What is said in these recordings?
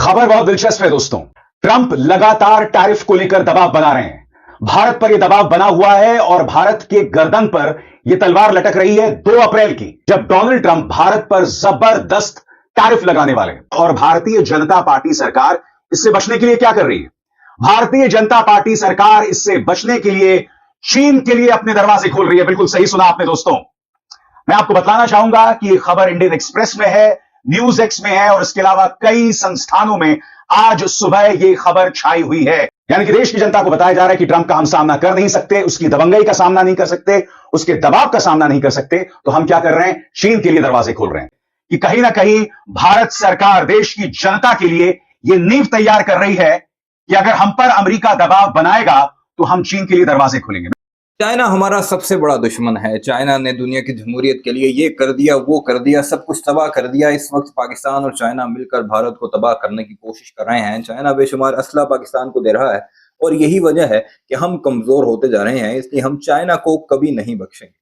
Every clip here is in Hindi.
खबर बहुत दिलचस्प है दोस्तों। ट्रंप लगातार टैरिफ को लेकर दबाव बना रहे हैं। भारत पर यह दबाव बना हुआ है और भारत के गर्दन पर यह तलवार लटक रही है 2 अप्रैल की, जब डोनाल्ड ट्रंप भारत पर जबरदस्त टैरिफ लगाने वाले हैं। और भारतीय जनता पार्टी सरकार इससे बचने के लिए क्या कर रही है? भारतीय जनता पार्टी सरकार इससे बचने के लिए चीन के लिए अपने दरवाजे खोल रही है। बिल्कुल सही सुना आपने दोस्तों। मैं आपको बताना चाहूंगा कि यह खबर इंडियन एक्सप्रेस में है, न्यूज एक्स में है और इसके अलावा कई संस्थानों में आज सुबह यह खबर छाई हुई है। यानी कि देश की जनता को बताया जा रहा है कि ट्रंप का हम सामना कर नहीं सकते, उसकी दबंगई का सामना नहीं कर सकते, उसके दबाव का सामना नहीं कर सकते, तो हम क्या कर रहे हैं? चीन के लिए दरवाजे खोल रहे हैं कि कहीं ना कहीं भारत सरकार देश की जनता के लिए यह नींव तैयार कर रही है कि अगर हम पर अमेरिका दबाव बनाएगा तो हम चीन के लिए दरवाजे खोलेंगे। चाइना हमारा सबसे बड़ा दुश्मन है। चाइना ने दुनिया की जमहूरियत के लिए ये कर दिया, वो कर दिया, सब कुछ तबाह कर दिया। इस वक्त पाकिस्तान और चाइना मिलकर भारत को तबाह करने की कोशिश कर रहे हैं। चाइना बेशुमार असला पाकिस्तान को दे रहा है और यही वजह है कि हम कमजोर होते जा रहे हैं। इसलिए हम चाइना को कभी नहीं बख्शेंगे।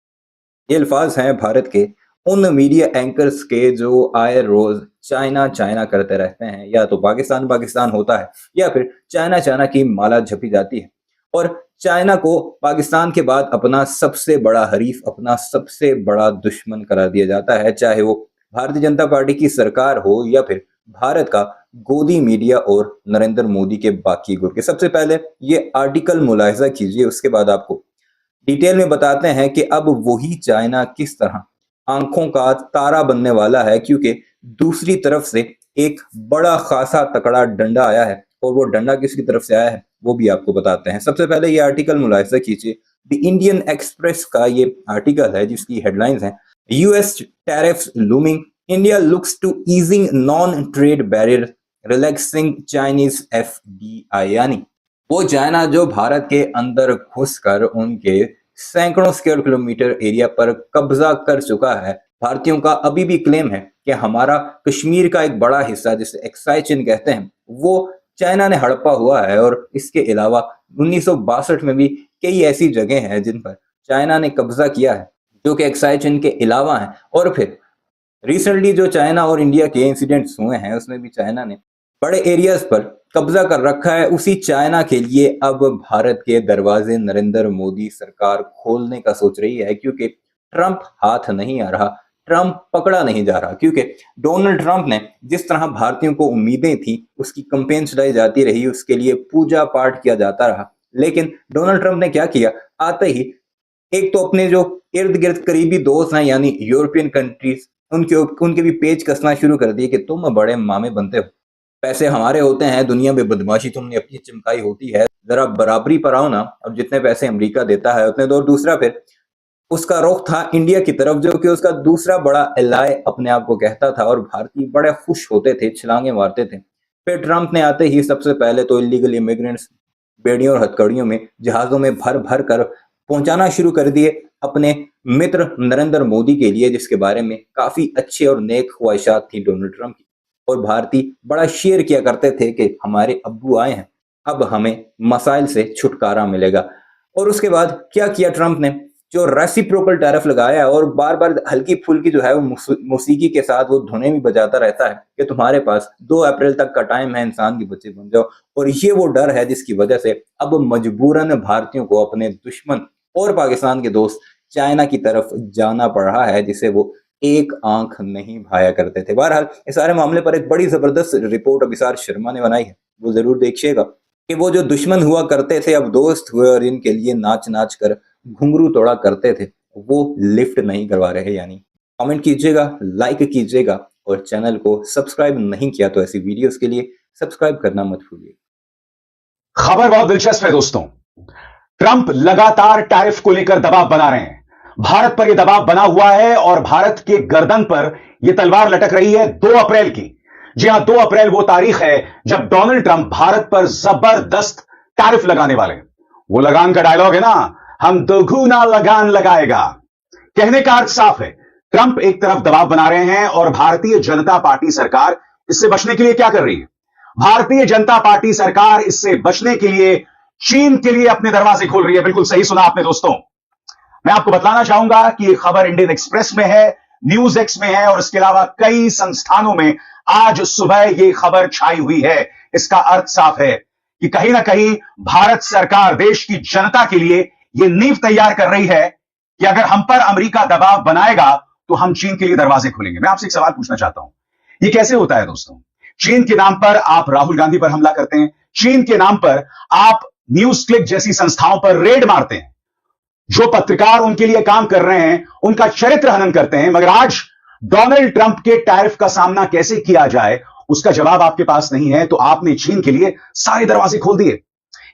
ये अल्फाज हैं भारत के उन मीडिया एंकर्स के जो आए रोज चाइना चाइना करते रहते हैं। या तो पाकिस्तान पाकिस्तान होता है या फिर चाइना चाइना की माला झपी जाती है और चाइना को पाकिस्तान के बाद अपना सबसे बड़ा हरीफ, अपना सबसे बड़ा दुश्मन करार दिया जाता है। चाहे वो भारतीय जनता पार्टी की सरकार हो या फिर भारत का गोदी मीडिया और नरेंद्र मोदी के बाकी गुर के। सबसे पहले ये आर्टिकल मुलाहिजा कीजिए, उसके बाद आपको डिटेल में बताते हैं कि अब वही चाइना किस तरह आंखों का तारा बनने वाला है, क्योंकि दूसरी तरफ से एक बड़ा खासा तकड़ा डंडा आया है और वो डंडा किसकी तरफ से आया है वो भी आपको बताते हैं। सबसे पहले ये आर्टिकल मुलाहिजा कीजिए। द इंडियन एक्सप्रेस का ये आर्टिकल है जिसकी हेडलाइंस हैं US tariffs looming, India looks to easing non trade barrier, relaxing Chinese FDI. यानी वो चाइना जो भारत के अंदर घुसकर उनके सैकड़ों स्क्वायर किलोमीटर एरिया पर कब्जा कर चुका है। भारतीयोों का अभी भी क्लेम है कि हमारा कश्मीर का एक बड़ा हिस्सा जिसे एक्साइचिन कहते हैं वो चाइना ने हड़पा हुआ है। और इसके अलावा 1962 में भी कई ऐसी जगह हैं जिन पर चाइना ने कब्जा किया है जो कि एक्साइचिन के अलावा हैं। और फिर रिसेंटली जो चाइना और इंडिया के इंसिडेंट्स हुए हैं उसमें भी चाइना ने बड़े एरियाज पर कब्जा कर रखा है। उसी चाइना के लिए अब भारत के दरवाजे नरेंद्र मोदी सरकार खोलने का सोच रही है, क्योंकि ट्रंप हाथ नहीं आ रहा, ट्रंप पकड़ा नहीं जा रहा। क्योंकि डोनाल्ड ट्रंप ने जिस तरह भारतीयों को उम्मीदें थी उसकी कंपेन चलाई जाती रही, उसके लिए पूजा पाठ किया जाता रहा, लेकिन डोनाल्ड ट्रंप ने क्या किया? आते ही एक तो अपने जो इर्द गिर्द करीबी दोस्त हैं यानी यूरोपियन कंट्रीज उनके भी पेच कसना शुरू कर दिए कि तुम बड़े मामे बनते हो, पैसे हमारे होते हैं, दुनिया में बदमाशी तुमने अपनी चमकाई होती है, जरा बराबरी पर आओ ना। अब जितने पैसे अमेरिका देता है उतने दो। दूसरा फिर उसका रुख था इंडिया की तरफ जो कि उसका दूसरा बड़ा एलाय अपने आप को कहता था और भारतीय बड़े खुश होते थे, छलांगे मारते थे। फिर ट्रंप ने आते ही सबसे पहले तो इलीगल इमिग्रेंट्स बेड़ियों और हथकड़ियों में जहाजों में भर भर कर पहुंचाना शुरू कर दिए अपने मित्र नरेंद्र मोदी के लिए, जिसके बारे में काफी अच्छे और नेक ख्वाहिशात थी डोनाल्ड ट्रंप की। और भारतीय बड़ा शेयर किया करते थे कि हमारे अब्बू आए हैं, अब हमें मसाइल से छुटकारा मिलेगा। और उसके बाद क्या किया ट्रंप ने? जो रेसिप्रोकल टैरिफ लगाया और बार बार हल्की फुल्की जो है वो मौसीकी के साथ वो धुनें भी बजाता रहता है कि तुम्हारे पास 2 अप्रैल तक का टाइम है, इंसान के बच्चे बन जाओ। और ये वो डर है जिसकी वजह से अब मजबूरन भारतीयों को अपने दुश्मन और पाकिस्तान के दोस्त चाइना की तरफ जाना पड़ रहा है, जिसे वो एक आंख नहीं भाया करते थे। बहरहाल इस सारे मामले पर एक बड़ी जबरदस्त रिपोर्ट अभिसार शर्मा ने बनाई है, वो जरूर देखिएगा कि वो जो दुश्मन हुआ करते थे अब दोस्त हुए और इनके लिए नाच नाच कर घुंघरू तोड़ा करते थे वो लिफ्ट नहीं करवा रहे। यानी कमेंट कीजिएगा, लाइक कीजिएगा और चैनल को सब्सक्राइब नहीं किया तो ऐसी वीडियोस के लिए सब्सक्राइब करना मत भूलिए। खबर बहुत दिलचस्प है दोस्तों। ट्रंप लगातार टैरिफ को लेकर दबाव बना रहे हैं। भारत पर यह दबाव बना हुआ है और भारत के गर्दन पर यह तलवार लटक रही है 2 अप्रैल की। जी हां, 2 अप्रैल वो तारीख है जब डोनाल्ड ट्रंप भारत पर जबरदस्त टैरिफ लगाने वाले। वो लगान का डायलॉग है ना, हम दोगुना लगान लगाएगा। कहने का अर्थ साफ है, ट्रंप एक तरफ दबाव बना रहे हैं और भारतीय जनता पार्टी सरकार इससे बचने के लिए क्या कर रही है? भारतीय जनता पार्टी सरकार इससे बचने के लिए चीन के लिए अपने दरवाजे खोल रही है। बिल्कुल सही सुना आपने दोस्तों। मैं आपको बताना चाहूंगा कि यह खबर इंडियन एक्सप्रेस में है, न्यूज एक्स में है और इसके अलावा कई संस्थानों में आज सुबह ये खबर छाई हुई है। इसका अर्थ साफ है कि कहीं ना कहीं भारत सरकार देश की जनता के लिए ये नींव तैयार कर रही है कि अगर हम पर अमेरिका दबाव बनाएगा तो हम चीन के लिए दरवाजे खोलेंगे। मैं आपसे एक सवाल पूछना चाहता हूं, ये कैसे होता है दोस्तों? चीन के नाम पर आप राहुल गांधी पर हमला करते हैं, चीन के नाम पर आप न्यूज क्लिक जैसी संस्थाओं पर रेड मारते हैं, जो पत्रकार उनके लिए काम कर रहे हैं उनका चरित्र हनन करते हैं, मगर आज डोनाल्ड ट्रंप के टैरिफ का सामना कैसे किया जाए उसका जवाब आपके पास नहीं है, तो आपने चीन के लिए सारे दरवाजे खोल दिए।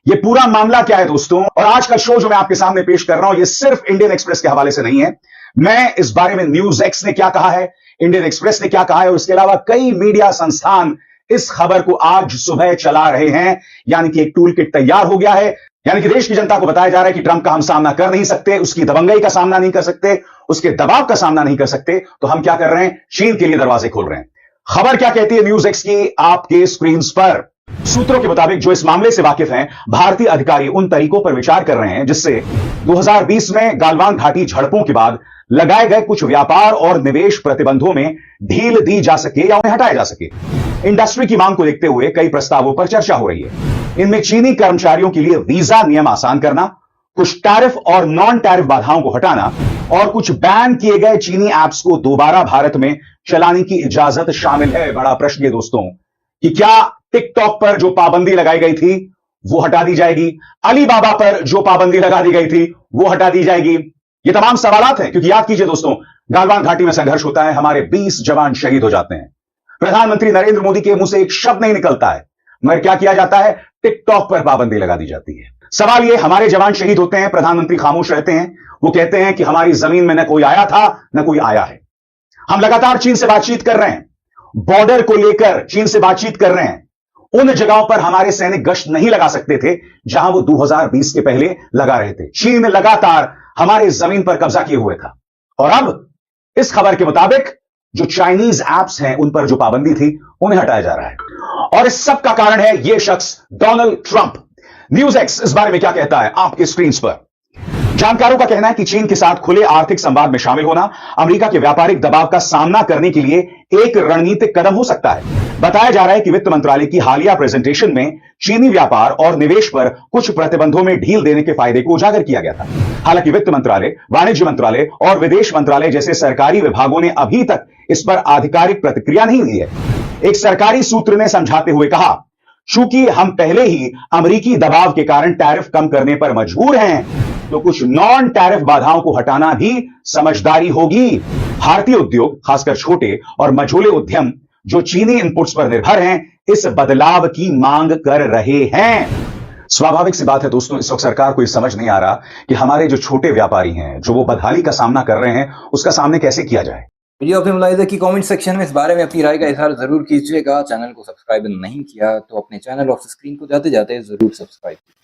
ये पूरा मामला क्या है दोस्तों? और आज का शो जो मैं आपके सामने पेश कर रहा हूं, ये सिर्फ इंडियन एक्सप्रेस के हवाले से नहीं है। मैं इस बारे में न्यूज एक्स ने क्या कहा है, इंडियन एक्सप्रेस ने क्या कहा है, और इसके अलावा कई मीडिया संस्थान इस खबर को आज सुबह चला रहे हैं। यानी कि एक टूल किट तैयार हो गया है, यानी कि देश की जनता को बताया जा रहा है कि ट्रंप का हम सामना कर नहीं सकते, उसकी दबंगई का सामना नहीं कर सकते, उसके दबाव का सामना नहीं कर सकते, तो हम क्या कर रहे हैं? चीन के लिए दरवाजे खोल रहे हैं। खबर क्या कहती है न्यूज एक्स की आपके स्क्रीन पर? सूत्रों के मुताबिक जो इस मामले से वाकिफ हैं, भारतीय अधिकारी उन तरीकों पर विचार कर रहे हैं जिससे 2020 में गालवान घाटी झड़पों के बाद लगाए गए कुछ व्यापार और निवेश प्रतिबंधों में ढील दी जा सके या उन्हें हटाया जा सके। इंडस्ट्री की मांग को देखते हुए कई प्रस्तावों पर चर्चा हो रही है। इनमें चीनी कर्मचारियों के लिए वीजा नियम आसान करना, कुछ टैरिफ और नॉन टैरिफ बाधाओं को हटाना और कुछ बैन किए गए चीनी ऐप्स को दोबारा भारत में चलाने की इजाजत शामिल है। बड़ा प्रश्न है दोस्तों कि क्या टिकटॉक पर जो पाबंदी लगाई गई थी वो हटा दी जाएगी, अलीबाबा पर जो पाबंदी लगा दी गई थी वो हटा दी जाएगी? ये तमाम सवालात हैं, क्योंकि याद कीजिए दोस्तों, गालवान घाटी में संघर्ष होता है, हमारे 20 जवान शहीद हो जाते हैं, प्रधानमंत्री नरेंद्र मोदी के मुंह से एक शब्द नहीं निकलता है, मगर क्या किया जाता है? टिकटॉक पर पाबंदी लगा दी जाती है। सवाल ये, हमारे जवान शहीद होते हैं, प्रधानमंत्री खामोश रहते हैं, वो कहते हैं कि हमारी जमीन में न कोई आया था न कोई आया है। हम लगातार चीन से बातचीत कर रहे हैं, बॉर्डर को लेकर चीन से बातचीत कर रहे हैं। उन जगहों पर हमारे सैनिक गश्त नहीं लगा सकते थे जहां वो 2020 के पहले लगा रहे थे। चीन लगातार हमारे जमीन पर कब्जा किए हुए था, और अब इस खबर के मुताबिक जो चाइनीज ऐप्स हैं उन पर जो पाबंदी थी उन्हें हटाया जा रहा है। और इस सब का कारण है यह शख्स डोनाल्ड ट्रंप। न्यूज एक्स इस बारे में क्या कहता है आपके स्क्रीन पर? जानकारों का कहना है कि चीन के साथ खुले आर्थिक संवाद में शामिल होना अमेरिका के व्यापारिक दबाव का सामना करने के लिए एक रणनीतिक कदम हो सकता है। बताया जा रहा है कि वित्त मंत्रालय की हालिया प्रेजेंटेशन में चीनी व्यापार और निवेश पर कुछ प्रतिबंधों में ढील देने के फायदे को उजागर किया गया था। हालांकि वित्त मंत्रालय, वाणिज्य मंत्रालय और विदेश मंत्रालय जैसे सरकारी विभागों ने अभी तक इस पर आधिकारिक प्रतिक्रिया नहीं दी है। एक सरकारी सूत्र ने समझाते हुए कहा, चूंकि हम पहले ही अमेरिकी दबाव के कारण टैरिफ कम करने पर मजबूर हैं, तो कुछ नॉन टैरिफ बाधाओं को हटाना भी समझदारी होगी। भारतीय उद्योग, खासकर छोटे और मझोले उद्यम जो चीनी इनपुट्स पर निर्भर हैं, इस बदलाव की मांग कर रहे हैं। स्वाभाविक सी बात है दोस्तों, इस वक्त सरकार को यह समझ नहीं आ रहा कि हमारे जो छोटे व्यापारी हैं, जो वो बदहाली का सामना कर रहे हैं, उसका सामने कैसे किया जाए। वीडियो अपने मुलाहिजे की कमेंट सेक्शन में इस बारे में अपनी राय का इजहार जरूर कीजिएगा। चैनल को सब्सक्राइब नहीं किया तो अपने चैनल ऑफ स्क्रीन को जाते जाते जरूर सब्सक्राइब कीजिए।